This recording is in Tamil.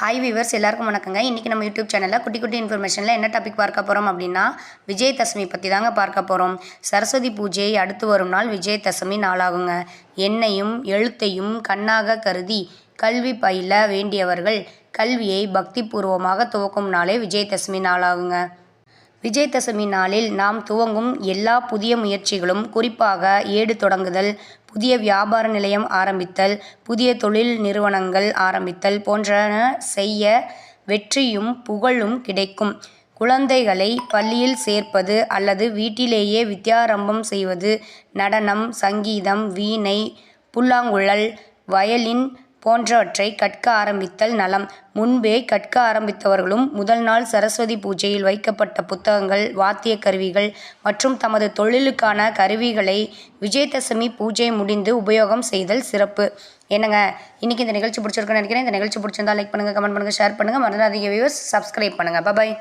ஹாய் வீவர்ஸ், எல்லாருக்கும் வணக்கங்க. இன்றைக்கி நம்ம யூடியூப் சேனலில் குட்டி இன்ஃபர்மேஷனில் என்ன டாபிக் பார்க்க போகிறோம் அப்படின்னா, விஜயதசமி பற்றி தாங்க பார்க்க போகிறோம். சரஸ்வதி பூஜையை அடுத்து வரும் நாள் விஜயதசமி நாளாகுங்க. எண்ணையும் எழுத்தையும் கண்ணாக கருதி கல்வி பயில வேண்டியவர்கள் கல்வியை பக்தி பூர்வமாக துவக்கும் நாளே விஜயதசமி நாளாகுங்க. விஜயதசமி நாளில் நாம் துவங்கும் எல்லா புதிய முயற்சிகளும், குறிப்பாக ஏடு தொடங்குதல், புதிய வியாபார நிலையம் ஆரம்பித்தல், புதிய தொழில் நிறுவனங்கள் ஆரம்பித்தல் போன்றன செய்ய வெற்றியும் புகழும் கிடைக்கும். குழந்தைகளை பள்ளியில் சேர்ப்பது அல்லது வீட்டிலேயே வித்யாரம்பம் செய்வது, நடனம், சங்கீதம், வீணை, புல்லாங்குழல், வயலின் போன்றவற்றை கற்க ஆரம்பித்தல் நலம். முன்பே கற்க ஆரம்பித்தவர்களும் முதல் நாள் சரஸ்வதி பூஜையில் வைக்கப்பட்ட புத்தகங்கள், வாத்திய கருவிகள் மற்றும் தமது தொழிலுக்கான கருவிகளை விஜயதசமி பூஜை முடிந்து உபயோகம் செய்தல் சிறப்பு. என்னங்க, இன்னைக்கு இந்த நிகழ்ச்சி பிடிச்சிருக்குன்னு நினைக்கிறேன். இந்த நிகழ்ச்சி பிடிச்சிருந்தா லைக் பண்ணுங்கள், கமெண்ட் பண்ணுங்கள், ஷேர் பண்ணுங்கள். மறந்துடாதீங்க வியூவர்ஸ், சப்ஸ்கிரைப் பண்ணுங்கள். பாய்.